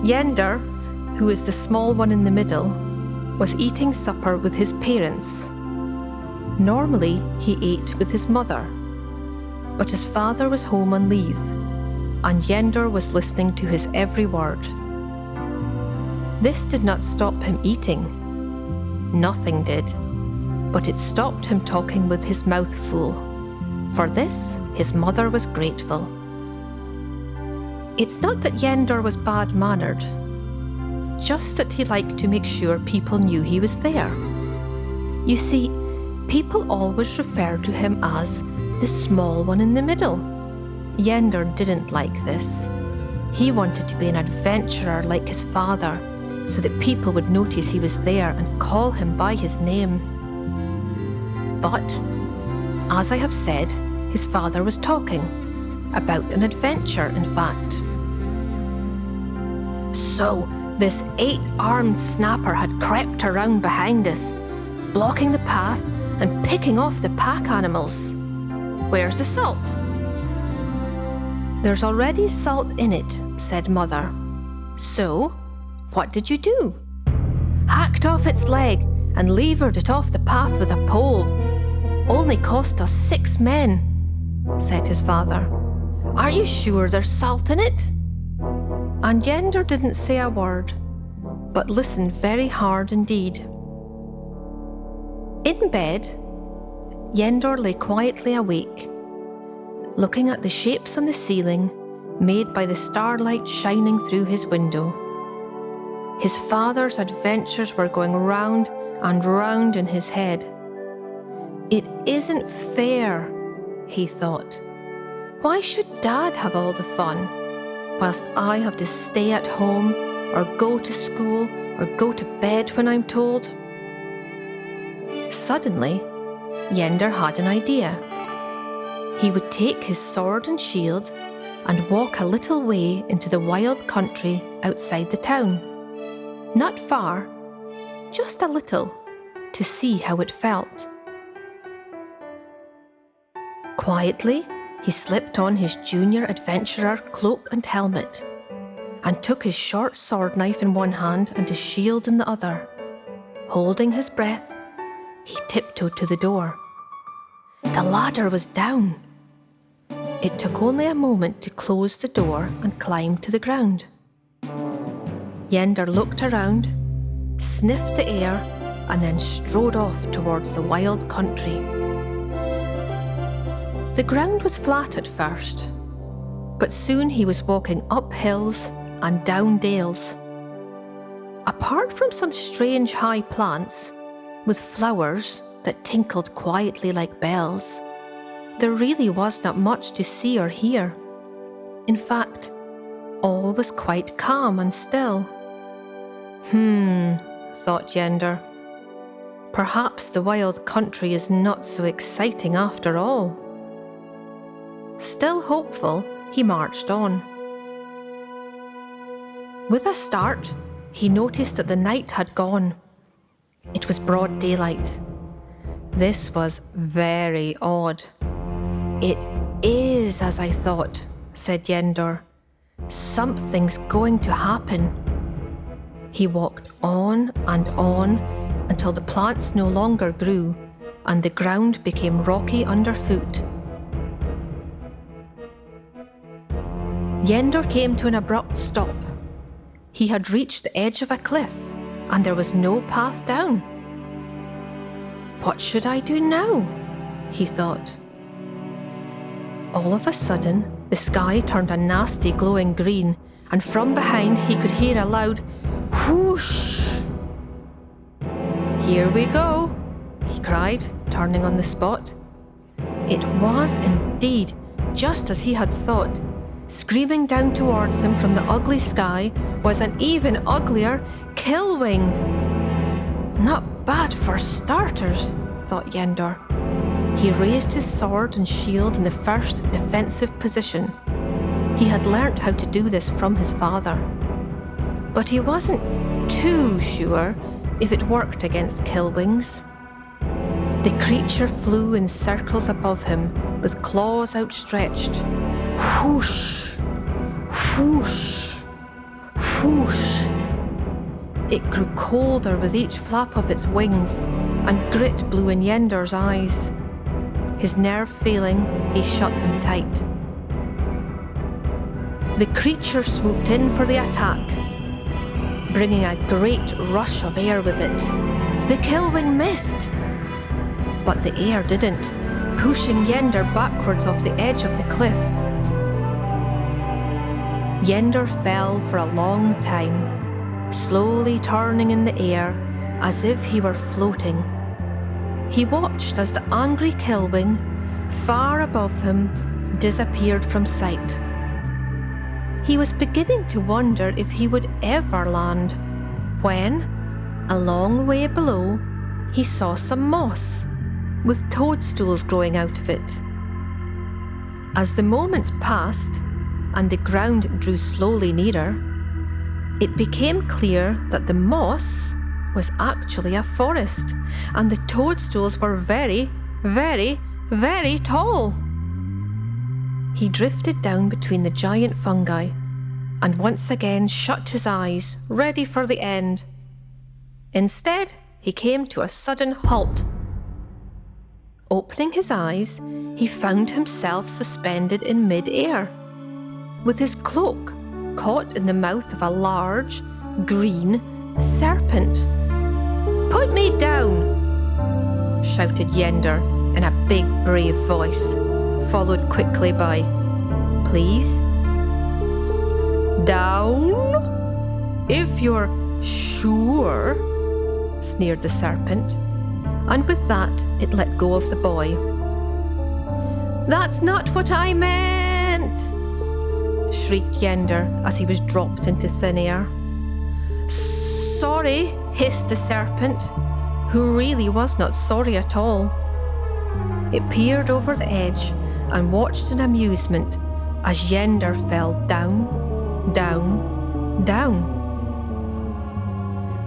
Yender, who is the small one in the middle, was eating supper with his parents. Normally, he ate with his mother, but his father was home on leave, and Yender was listening to his every word. This did not stop him eating. Nothing did, but it stopped him talking with his mouth full. For this, his mother was grateful. It's not that Yender was bad-mannered, just that he liked to make sure people knew he was there. You see, people always referred to him as the small one in the middle. Yender didn't like this. He wanted to be an adventurer like his father, so that people would notice he was there and call him by his name. But, as I have said, his father was talking about an adventure, in fact. So, this 8-armed snapper had crept around behind us, blocking the path and picking off the pack animals. Where's the salt? There's already salt in it, said Mother. So, what did you do? Hacked off its leg and levered it off the path with a pole. Only cost us 6 men, said his father. Are you sure there's salt in it? And Yender didn't say a word, but listened very hard indeed. In bed, Yender lay quietly awake, looking at the shapes on the ceiling made by the starlight shining through his window. His father's adventures were going round and round in his head. It isn't fair, he thought. Why should Dad have all the fun, whilst I have to stay at home or go to school or go to bed when I'm told? Suddenly, Yender had an idea. He would take his sword and shield and walk a little way into the wild country outside the town. Not far, just a little, to see how it felt. Quietly, he slipped on his junior adventurer cloak and helmet, and took his short sword knife in one hand and his shield in the other. Holding his breath, he tiptoed to the door. The ladder was down. It took only a moment to close the door and climb to the ground. Yender looked around, sniffed the air, and then strode off towards the wild country. The ground was flat at first, but soon he was walking up hills and down dales. Apart from some strange high plants with flowers that tinkled quietly like bells, there really was not much to see or hear. In fact, all was quite calm and still. Thought Yender. Perhaps the wild country is not so exciting after all. Still hopeful, he marched on. With a start, he noticed that the night had gone. It was broad daylight. This was very odd. It is as I thought, said Yender. Something's going to happen. He walked on until the plants no longer grew and the ground became rocky underfoot. Yender came to an abrupt stop. He had reached the edge of a cliff and there was no path down. What should I do now? He thought. All of a sudden, the sky turned a nasty glowing green, and from behind he could hear a loud whoosh. Here we go, he cried, turning on the spot. It was indeed just as he had thought. Screaming down towards him from the ugly sky was an even uglier Killwing. Not bad for starters, thought Yender. He raised his sword and shield in the first defensive position. He had learnt how to do this from his father. But he wasn't too sure if it worked against Killwings. The creature flew in circles above him with claws outstretched. Whoosh, whoosh, Whoosh! It grew colder with each flap of its wings, and grit blew in Yender's eyes. His nerve failing, he shut them tight. The creature swooped in for the attack, bringing a great rush of air with it. The Killwing missed, but the air didn't, pushing Yender backwards off the edge of the cliff. Yender fell for a long time, slowly turning in the air as if he were floating. He watched as the angry Killwing, far above him, disappeared from sight. He was beginning to wonder if he would ever land, when, a long way below, he saw some moss, with toadstools growing out of it. As the moments passed, and the ground drew slowly nearer, it became clear that the moss was actually a forest, and the toadstools were very, very, very tall. He drifted down between the giant fungi, and once again shut his eyes, ready for the end. Instead, he came to a sudden halt. Opening his eyes, he found himself suspended in mid-air, with his cloak caught in the mouth of a large, green serpent. "Put me down!" shouted Yender in a big, brave voice, followed quickly by, "Please?" "Down? If you're sure," sneered the serpent, and with that it let go of the boy. "That's not what I meant!" shrieked Yender as he was dropped into thin air. "Sorry," hissed the serpent, who really was not sorry at all. It peered over the edge and watched in amusement as Yender fell down, down, down.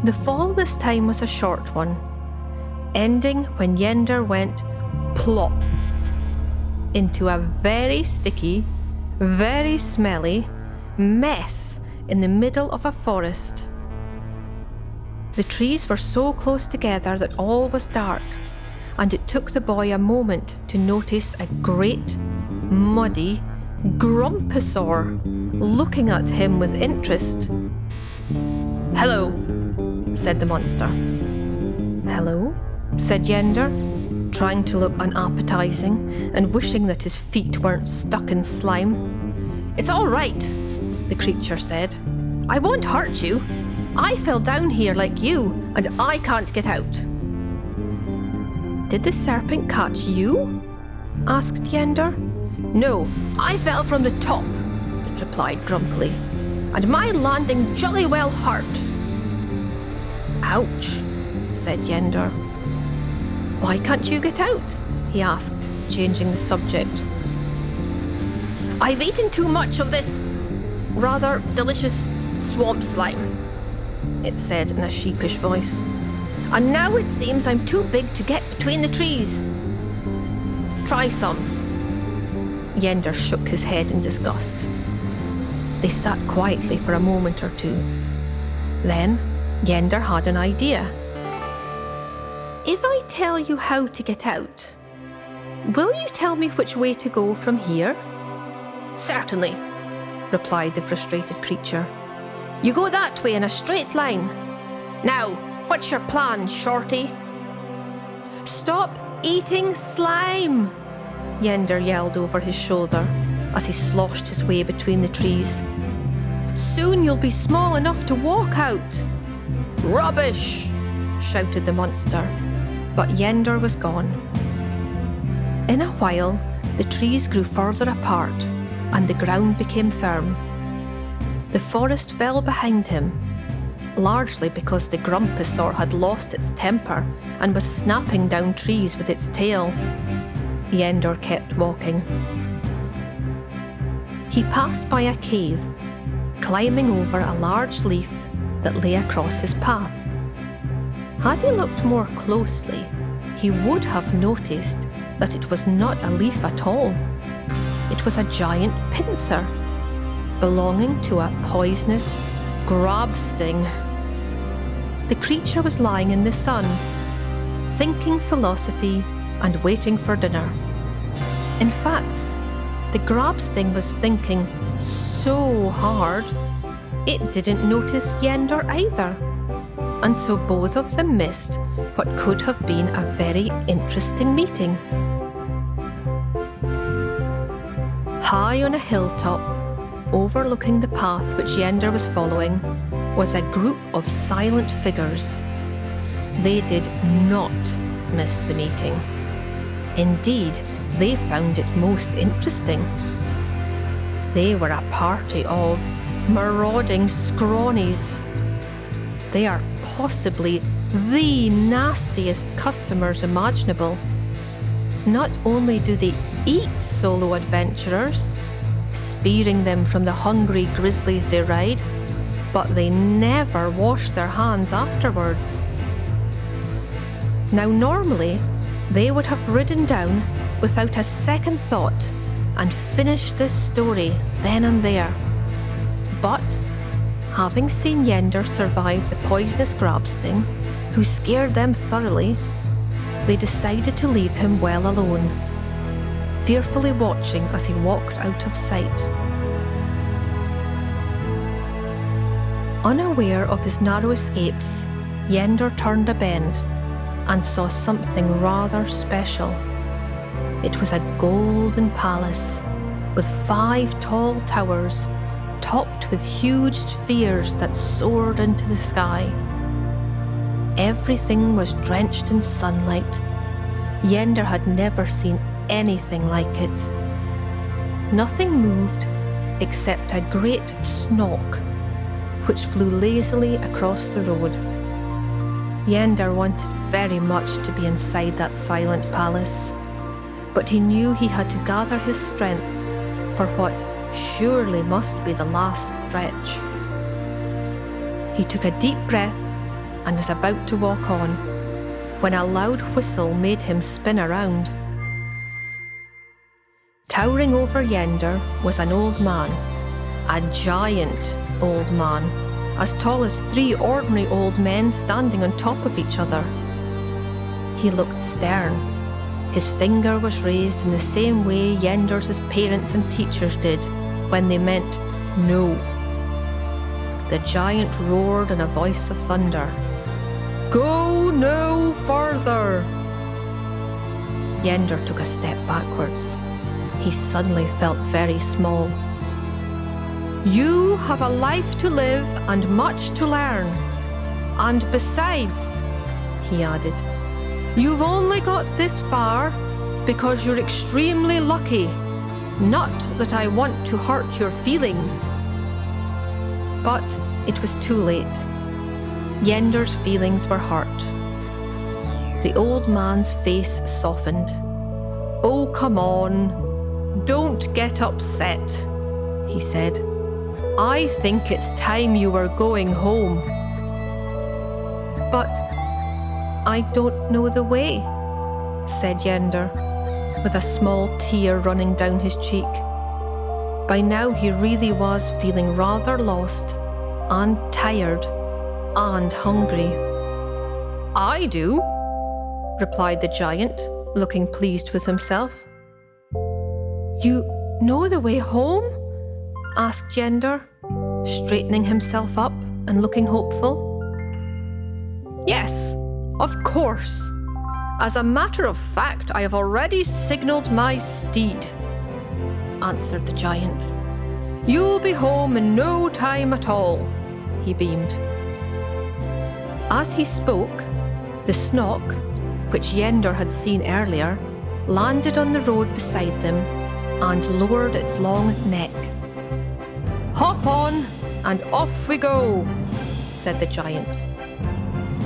The fall this time was a short one, ending when Yender went plop into a very sticky, very smelly mess in the middle of a forest. The trees were so close together that all was dark, and it took the boy a moment to notice a great, muddy Grumposaur looking at him with interest. "Hello," said the monster. "Hello," said Yender, trying to look unappetizing and wishing that his feet weren't stuck in slime. "It's all right," the creature said. "I won't hurt you. I fell down here like you, and I can't get out." "Did the serpent catch you?" asked Yender. "No, I fell from the top," it replied grumpily, "and my landing jolly well hurt." "Ouch," said Yender. "Why can't you get out?" he asked, changing the subject. "I've eaten too much of this rather delicious swamp slime," it said in a sheepish voice, "and now it seems I'm too big to get between the trees. Try some." Yender shook his head in disgust. They sat quietly for a moment or two. Then Yender had an idea. "If I tell you how to get out, will you tell me which way to go from here?" "Certainly," replied the frustrated creature. "You go that way in a straight line. Now, what's your plan, Shorty?" "Stop eating slime!" Yender yelled over his shoulder as he sloshed his way between the trees. "Soon you'll be small enough to walk out." "Rubbish!" shouted the monster, but Yender was gone. In a while, the trees grew further apart and the ground became firm. The forest fell behind him, largely because the Grumposaur had lost its temper and was snapping down trees with its tail. Yender kept walking. He passed by a cave, climbing over a large leaf that lay across his path. Had he looked more closely, he would have noticed that it was not a leaf at all. It was a giant pincer, belonging to a poisonous, Grabsting. The creature was lying in the sun, thinking philosophy and waiting for dinner. In fact, the Grabsting was thinking so hard, it didn't notice Yender either. And so both of them missed what could have been a very interesting meeting. High on a hilltop, overlooking the path which Yender was following, was a group of silent figures. They did not miss the meeting. Indeed, they found it most interesting. They were a party of marauding scrawnies. They are possibly the nastiest customers imaginable. Not only do they eat solo adventurers, spearing them from the hungry grizzlies they ride, but they never wash their hands afterwards. Now normally, they would have ridden down without a second thought and finished this story then and there. But, having seen Yender survive the poisonous Grabsting, who scared them thoroughly, they decided to leave him well alone, fearfully watching as he walked out of sight. Unaware of his narrow escapes, Yender turned a bend and saw something rather special. It was a golden palace with 5 tall towers topped with huge spheres that soared into the sky. Everything was drenched in sunlight. Yender had never seen anything like it. Nothing moved except a great snock which flew lazily across the road. Yender wanted very much to be inside that silent palace, but he knew he had to gather his strength for what surely must be the last stretch. He took a deep breath and was about to walk on, when a loud whistle made him spin around. Towering over Yender was an old man, a giant old man, as tall as 3 ordinary old men standing on top of each other. He looked stern. His finger was raised in the same way Yender's parents and teachers did when they meant no. The giant roared in a voice of thunder, "Go no further!" Yender took a step backwards. He suddenly felt very small. "You have a life to live and much to learn. And besides," he added, "you've only got this far because you're extremely lucky. Not that I want to hurt your feelings." But it was too late. Yender's feelings were hurt. The old man's face softened. "Oh, come on. Don't get upset," he said. "I think it's time you were going home." "But I don't know the way," said Yender, with a small tear running down his cheek. By now he really was feeling rather lost and tired and hungry. "I do," replied the giant, looking pleased with himself. "You know the way home?" asked Yender, straightening himself up and looking hopeful. "Yes, of course. As a matter of fact, I have already signalled my steed," answered the giant. "You'll be home in no time at all," he beamed. As he spoke, the snock, which Yender had seen earlier, landed on the road beside them and lowered its long neck. "Hop on, and off we go," said the giant.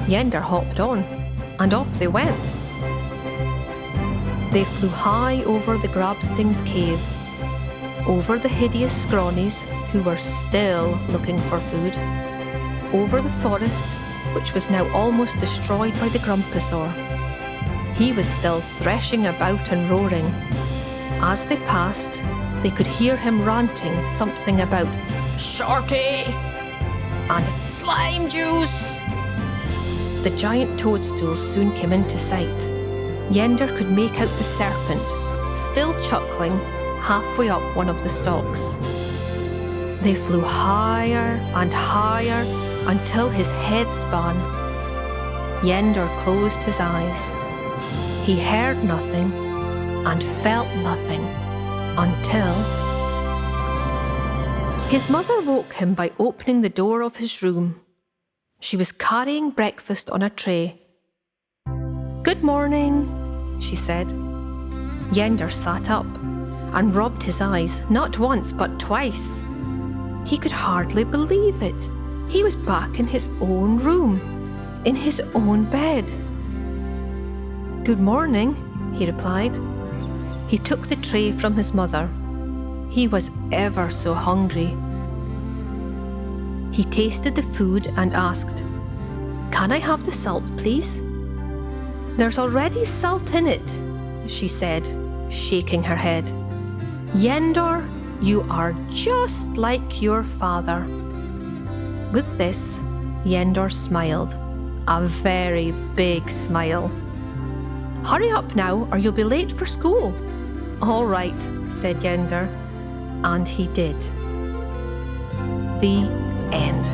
Yender hopped on, and off they went. They flew high over the Grabsting's cave, over the hideous scrawnies who were still looking for food, over the forest, which was now almost destroyed by the Grumpusaur. He was still threshing about and roaring. As they passed, they could hear him ranting something about "Shorty!" and slime juice. The giant toadstools soon came into sight. Yender could make out the serpent, still chuckling, halfway up one of the stalks. They flew higher and higher until his head spun. Yender closed his eyes. He heard nothing and felt nothing until his mother woke him by opening the door of his room. She was carrying breakfast on a tray. "Good morning," she said. Yender sat up and rubbed his eyes, not once but twice. He could hardly believe it. He was back in his own room, in his own bed. "Good morning," he replied. He took the tray from his mother. He was ever so hungry. He tasted the food and asked, "Can I have the salt, please?" "There's already salt in it," she said, shaking her head. "Yender, you are just like your father." With this, Yender smiled, a very big smile. "Hurry up now or you'll be late for school." "All right," said Yender, and he did. The end.